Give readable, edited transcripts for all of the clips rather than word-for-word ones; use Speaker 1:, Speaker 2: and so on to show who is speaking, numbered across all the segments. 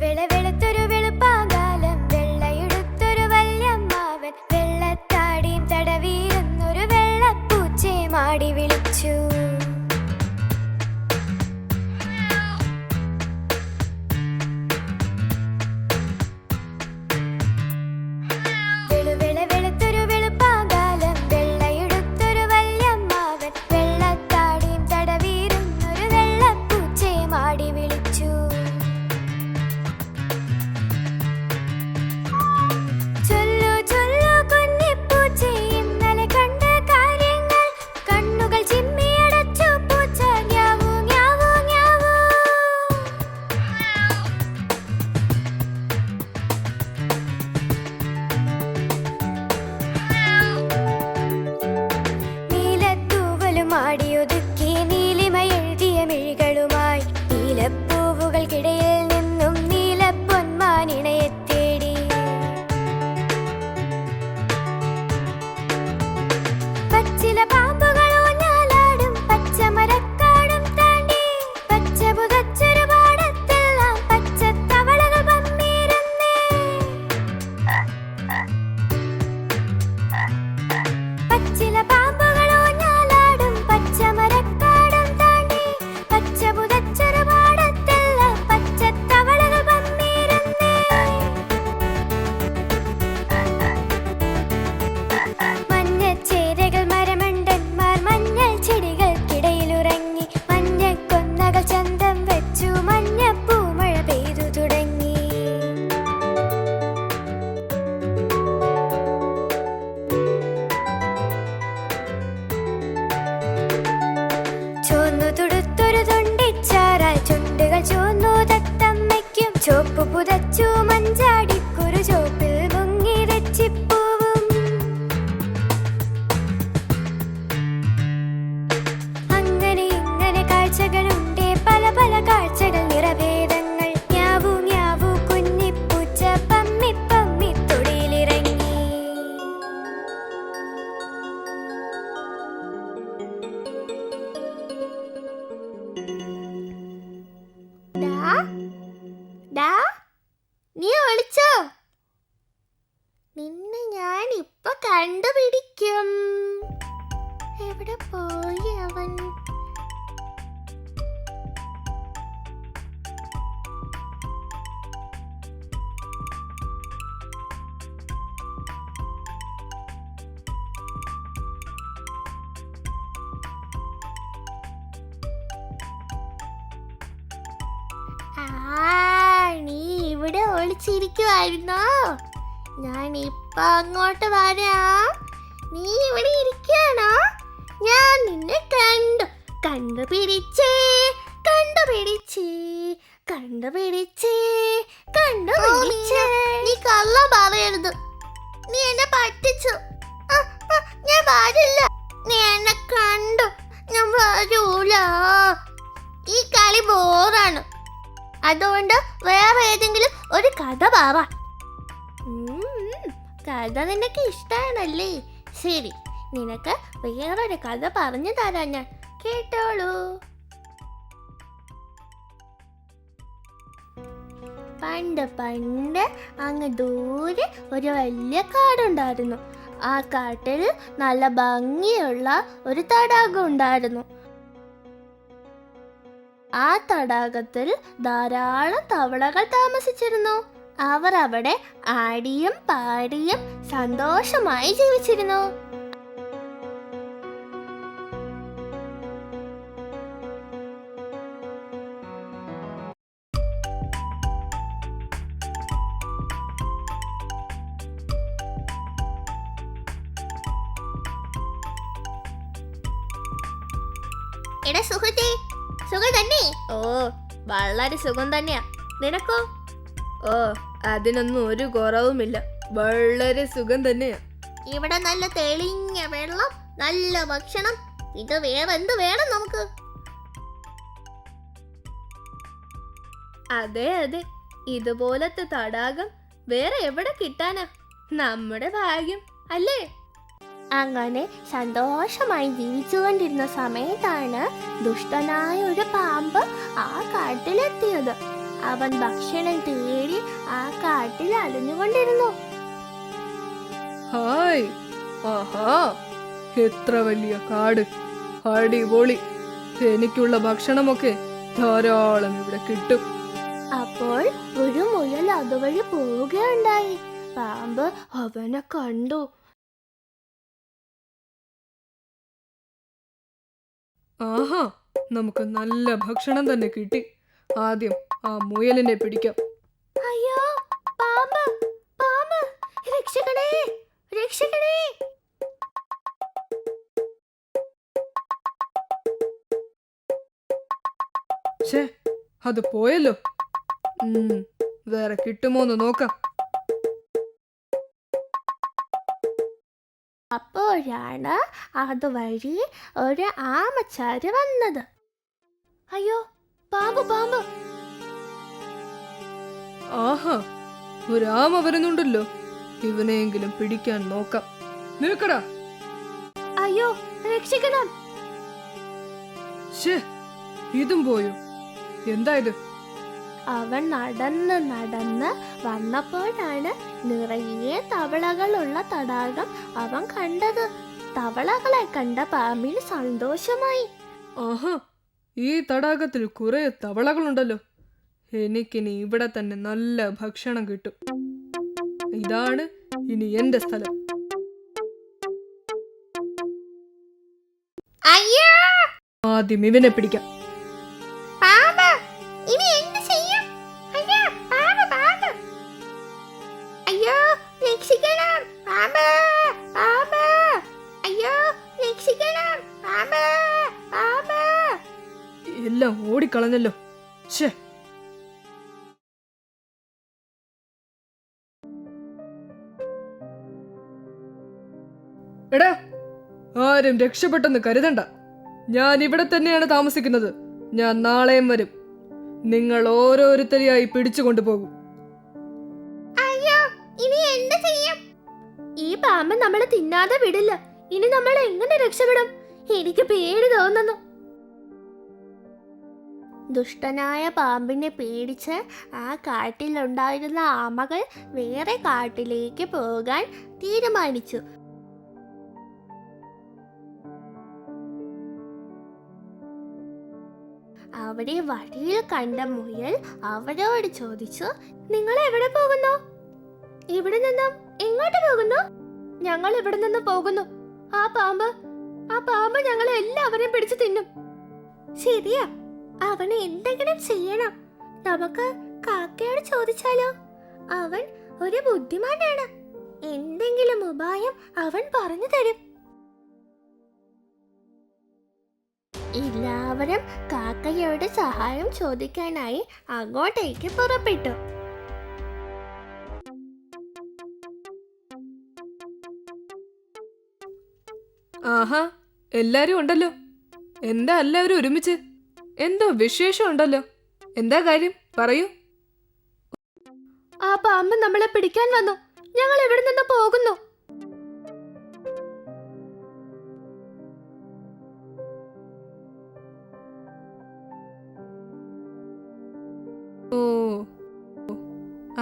Speaker 1: വെളുത്തൊരു വെളുപ്പാങ്കാലം വെള്ളയെടുത്തൊരു വല്യമ്മാവൻ വെള്ളത്താടിയും തടവിയിരുന്നൊരു വെള്ളപ്പൂച്ചയെ മാടി വിളിച്ചു. വെളുത്തൊരു വെളുപ്പാങ്കാലം വെള്ളയെടുത്തൊരു വല്യമ്മാവൻ വെള്ളത്താടിയും തടവിയിരുന്നൊരു വെള്ളപ്പൂച്ചയെ മാടി വിളിച്ചു. മാടിയൊതുക്കി നീലിമ എഴുതിയ മിഴികളുമായി നീലപ്പൂവുകൾക്കിടയിൽ നിന്നും നീലപ്പൊന്മാനിണയെ തേടി. പച്ചില പാമ്പുകളോ ഞാലാടും പച്ചമരക്കാടും താണ്ടി പച്ച പുതച്ചൊരു പാടത്തെല്ലാം പച്ചത്തവളകൾ പമ്മിയിരുന്നേ. പച്ചില പാമ്പുകളോ ഞാലാടും പച്ചമരക്കാടും താണ്ടി പച്ച പുതച്ചൊരു പാടത്തെല്ലാം പച്ചത്തവളകൾ പമ്മിയിരുന്നേ. മഞ്ഞച്ചേരകൾ മരമണ്ടന്മാർ മഞ്ഞൾ ചെടികൾക്കിടയിലുറങ്ങി മഞ്ഞക്കൊന്നകൾ ചന്തം വെച്ചു മഞ്ഞപ്പൂമഴ പെയ്തു തുടങ്ങി. ചോന്നു തുടുത്തൊരു തൊണ്ടിച്ചാറാൽ ചുണ്ടുകൾ ചോന്നു തത്തമ്മയ്ക്കും ചോപ്പ് പുതച്ചു മഞ്ചാടിക്കുരു ചോപ്പിൽ മുങ്ങി രച്ചിപ്പൂവും. അങ്ങനെ ഇങ്ങനെ കാഴ്ചകളുണ്ടേ പല പല കാഴ്ചകൾ നിറഭേദങ്ങൾ. ഞാവൂ ഞാവൂ കുഞ്ഞിപ്പൂച്ച പമ്മി പമ്മി തൊടിയിലിറങ്ങി. നീ വിളിച്ചോ? നിന്നെ ഞാൻ ഇപ്പൊ കണ്ടുപിടിക്കും. എവിടെ പോയി അവൻ? നീ ഇവിടെ ഒളിച്ചിരിക്കുവായിരുന്നോ? ഞാൻ ഇപ്പൊ അങ്ങോട്ട് വരാം. നീ ഇവിടെ ഇരിക്കാണോ? ഞാൻ നിന്നെ കണ്ടുപിടിച്ചേ. നീ കള്ളം പറയരുത്. നീ എന്നെ പറ്റിച്ചു. ഞാൻ വരില്ല. നീ എന്നെ കണ്ടു. ഞാൻ വരൂല. ഈ കളി ബോറാണ്. അതുകൊണ്ട് വേറെ ഏതെങ്കിലും ഒരു കഥ പറ. കഥ നിനക്ക് ഇഷ്ടാണല്ലേ? ശരി, നിനക്ക് വേറൊരു കഥ പറഞ്ഞു തരാം ഞാൻ. കേട്ടോളൂ. പണ്ട് അങ്ങ് ദൂരെ ഒരു വലിയ കാടുണ്ടായിരുന്നു. ആ കാട്ടിൽ നല്ല ഭംഗിയുള്ള ഒരു തടാകം ഉണ്ടായിരുന്നു. ആ തടാകത്തിൽ ധാരാളം തവളകൾ താമസിച്ചിരുന്നു. അവർ അവിടെ ആടിയും പാടിയും സന്തോഷമായി ജീവിച്ചിരുന്നു. എടാ സുഹൃത്തേ, സുഖം തന്നെ?
Speaker 2: ഓ, വളരെ സുഖം തന്നെയാ. നിനക്കോ? ഓ, അതിനൊന്നും ഒരു കുറവുമില്ല. വളരെ സുഖം തന്നെയാ.
Speaker 1: ഇവിടെ നല്ല തെളിഞ്ഞ വെള്ളം, നല്ല ഭക്ഷണം. ഇത് വേറെ എന്ത് വേണം നമുക്ക്?
Speaker 2: അതെ അതെ, ഇതുപോലത്തെ തടാകം വേറെ എവിടെ കിട്ടാനാ? നമ്മുടെ ഭാഗ്യം അല്ലേ?
Speaker 1: അങ്ങനെ സന്തോഷമായി ജീവിച്ചുകൊണ്ടിരുന്ന സമയത്താണ് ദുഷ്ടനായ ഒരു പാമ്പ് ആ കാട്ടിലെത്തിയത്. അവൻ ഭക്ഷണം തേടി ആ കാട്ടിൽ അലഞ്ഞുകൊണ്ടിരുന്നു.
Speaker 3: ഹായ്, ആഹാ, എത്ര വലിയ കാട്! അടിപൊളി! എനിക്കുള്ള ഭക്ഷണമൊക്കെ ധാരാളം ഇവിടെ കിട്ടും.
Speaker 1: അപ്പോൾ ഒരു മുയൽ അതുവഴി പോവുകയുണ്ടായി. പാമ്പ് അവനെ കണ്ടു.
Speaker 3: ആഹാ, നമുക്ക് നല്ല ഭക്ഷണം തന്നെ കിട്ടി. ആദ്യം ആ മുയലിനെ പിടിക്കാം.
Speaker 1: അയ്യോ, പാമ്പ്, പാമ്പ്, രക്ഷിക്കണേ, രക്ഷിക്കണേ!
Speaker 3: ഛേ, അത് പോയല്ലോ. വേറെ കിട്ടുമോന്ന് നോക്കാം.
Speaker 1: അപ്പോഴാണ് അതുവഴി ഒരു ആമച്ചാര് വന്നത്. അയ്യോ, പാമ്പ്, പാമ്പ്!
Speaker 3: ആഹാ, ഒരു ആമ വരുന്നുണ്ടല്ലോ. ഇവനെയെങ്കിലും പിടിക്കാൻ നോക്കാം. നിൽക്കടാ.
Speaker 1: അയ്യോ, രക്ഷിക്കണം!
Speaker 3: ഛേ, ഇതും പോയോ? എന്താ ഇത്?
Speaker 1: അവൻ നടന്ന് നടന്ന് വന്നപ്പോഴാണ് നിറയെ തവളകളുള്ള തടാകം അവൻ കണ്ടത്. തവളകളെ കണ്ട പാമ്പിന് സന്തോഷമായി.
Speaker 3: ആഹാ, ഈ തടാകത്തിൽ കുറെ തവളകളുണ്ടല്ലോ. എനിക്കിനി ഇവിടെ തന്നെ നല്ല ഭക്ഷണം കിട്ടും. ഇതാണ് ഇനി എന്റെ സ്ഥലം.
Speaker 1: അയ്യോ,
Speaker 3: ആദ്യം ഇവനെ പിടിക്കാം.
Speaker 1: പാമ്പ്! ഇനി എന്ത് ചെയ്യും? അയ്യോ, പാമ്പ്, പാമ്പ്! അയ്യോ, രക്ഷിക്കണം! പാമ്പ്, പാമ്പ്! അയ്യോ, രക്ഷിക്കണം! പാമ്പ്, പാമ്പ്!
Speaker 3: എല്ലാം ഓടിക്കളഞ്ഞല്ലോ. ഛേ, എടാ, ആരും രക്ഷപ്പെട്ടെന്ന് കരുതണ്ട. ഞാൻ ഇവിടെ തന്നെയാണ് താമസിക്കുന്നത്. ഞാൻ നാളെയും വരും. നിങ്ങൾ ഓരോരുത്തരെയായി പിടിച്ചു കൊണ്ടുപോകും.
Speaker 1: അയ്യോ, ഇനി എന്ത് ചെയ്യും? ഈ പാമ്പ് നമ്മളെ തിന്നാതെ വിടില്ല. ഇനി നമ്മൾ എങ്ങനെ രക്ഷപ്പെടും? എനിക്ക് പേടി തോന്നുന്നു. ദുഷ്ടനായ പാമ്പിനെ പേടിച്ച് ആ കാട്ടിലുണ്ടായിരുന്ന ആമകൾ വേറെ കാട്ടിലേക്ക് പോകാൻ തീരുമാനിച്ചു. അവിടെ വഴിയിൽ കണ്ട മുയൽ അവരോട് ചോദിച്ചു, നിങ്ങൾ എവിടെ പോകുന്നു? ഇവിടെ നിന്നും എങ്ങോട്ട് പോകുന്നു? ഞങ്ങൾ ഇവിടെ നിന്ന് പോകുന്നു. ആ പാമ്പ് ഞങ്ങളെ എല്ലാവരെയും പിടിച്ചു തിന്നും. ശരിയാ, അവന് എന്തെങ്കിലും ചെയ്യണം. നമുക്ക് കാക്കയോട് ചോദിച്ചാലോ? അവൻ ഒരു ബുദ്ധിമാനാണ്. എന്തെങ്കിലും ഉപായം അവൻ പറഞ്ഞു തരും. എല്ലാവരും കാക്കയോട് സഹായം ചോദിക്കാനായി അങ്ങോട്ടേക്ക് പുറപ്പെട്ടു.
Speaker 3: ആഹാ, എല്ലാരും ഉണ്ടല്ലോ. എന്താ എല്ലാവരും ഒരുമിച്ച്? എന്തോ വിശേഷം ഉണ്ടല്ലോ. എന്താ കാര്യം? പറയൂ.
Speaker 1: ആ പാമ്പ് നമ്മളെ പിടിക്കാൻ വന്നു. ഞങ്ങൾ ഇവിടെ നിന്ന് പോകുന്നു.
Speaker 3: ഓ,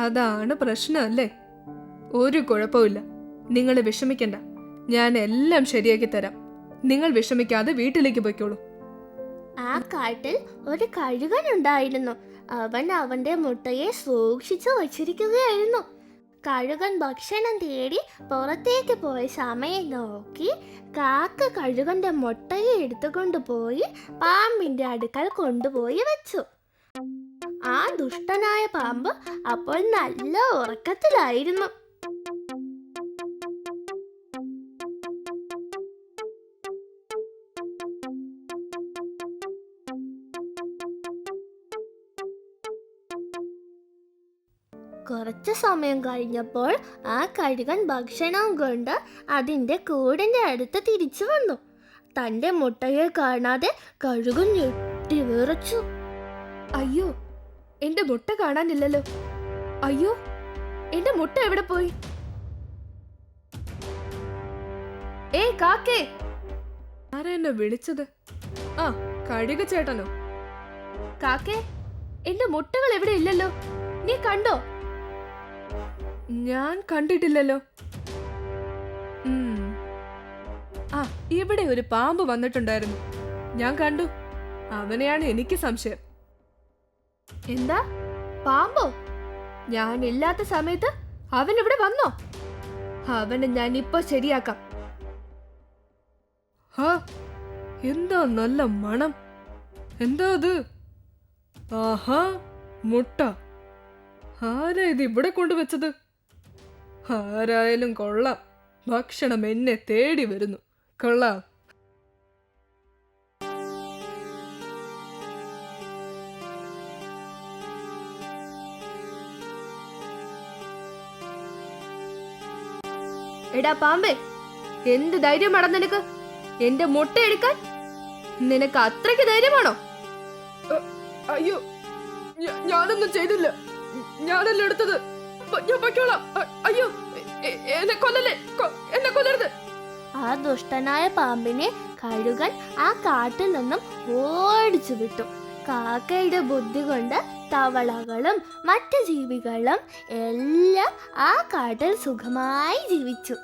Speaker 3: അതാണ് പ്രശ്നമല്ലേ? ഒരു കുഴപ്പമില്ല. നിങ്ങൾ വിഷമിക്കണ്ട. ഞാൻ എല്ലാം ശരിയാക്കി തരാം. നിങ്ങൾ വിഷമിക്കാതെ വീട്ടിലേക്ക് പോയിക്കോളൂ.
Speaker 1: ആ കാട്ടിൽ ഒരു കഴുകൻ ഉണ്ടായിരുന്നു. അവൻ അവന്റെ മുട്ടയെ സൂക്ഷിച്ചു വച്ചിരിക്കുകയായിരുന്നു. കഴുകൻ ഭക്ഷണം തേടി പുറത്തേക്ക് പോയ സമയം നോക്കി കാക്ക കഴുകന്റെ മുട്ടയെ എടുത്തുകൊണ്ട് പോയി പാമ്പിന്റെ അടുക്കൽ കൊണ്ടുപോയി വെച്ചു. ആ ദുഷ്ടനായ പാമ്പ് അപ്പോൾ നല്ല ഉറക്കത്തിലായിരുന്നു. കുറച്ചു സമയം കഴിഞ്ഞപ്പോൾ ആ കഴുകൻ ഭക്ഷണം കൊണ്ട് അതിന്റെ കൂടിന്റെ അടുത്ത് തിരിച്ചു വന്നു. തന്റെ മുട്ടയെ കാണാതെ കഴുകൻ ഞെട്ടി വിറച്ചു.
Speaker 2: അയ്യോ, എന്റെ മുട്ട കാണാനില്ലല്ലോ. അയ്യോ, എന്റെ മുട്ട എവിടെ പോയി? കാക്കേ!
Speaker 3: ആരാ എന്നെ വിളിച്ചത്? ആ, കഴുക ചേട്ടനോ?
Speaker 2: കാക്കേ,
Speaker 1: എന്റെ മുട്ടകൾ ഇവിടെ ഇല്ലല്ലോ. നീ കണ്ടോ?
Speaker 3: ഞാൻ കണ്ടിട്ടില്ലല്ലോ. ആ, ഇവിടെ ഒരു പാമ്പ് വന്നിട്ടുണ്ടായിരുന്നു. ഞാൻ കണ്ടു. അവനെയാണ് എനിക്ക് സംശയം.
Speaker 1: എന്താ? പാമ്പോ? ഞാൻ ഇല്ലാത്ത സമയത്ത് അവൻ ഇവിടെ വന്നോ? അവനെ ഞാൻ ഇപ്പൊ ശരിയാക്കാം.
Speaker 3: ഹാ, എന്താ നല്ല മണം. എന്താ അത്? ആഹാ, മുട്ട. ആരാ ഇത് ഇവിടെ കൊണ്ടുവച്ചത്? ആരായാലും കൊള്ളാം. ഭക്ഷണം എന്നെ തേടി വരുന്നു. കൊള്ളാം.
Speaker 1: എടാ പാമ്പേ, എന്ത് ധൈര്യമാടാ നിനക്ക് എന്റെ മുട്ട എടുക്കാൻ? നിനക്ക് അത്രയ്ക്ക് ധൈര്യമാണോ?
Speaker 3: അയ്യോ, ഞാനൊന്നും ചെയ്തില്ല. ഞാനല്ല എടുത്തത്. ഞാൻ പൊയ്ക്കോളാം. അയ്യോ, എന്നെ കൊല്ലല്ലേ, എന്നെ കൊല്ലരുത്.
Speaker 1: ആ ദുഷ്ടനായ പാമ്പിനെ കഴുകൻ ആ കാട്ടിൽ നിന്നും ഓടിച്ചു വിട്ടു. കാക്കയുടെ ബുദ്ധി കൊണ്ട് തവളകളും മറ്റു ജീവികളും എല്ലാം ആ കാട്ടിൽ സുഖമായി ജീവിച്ചു.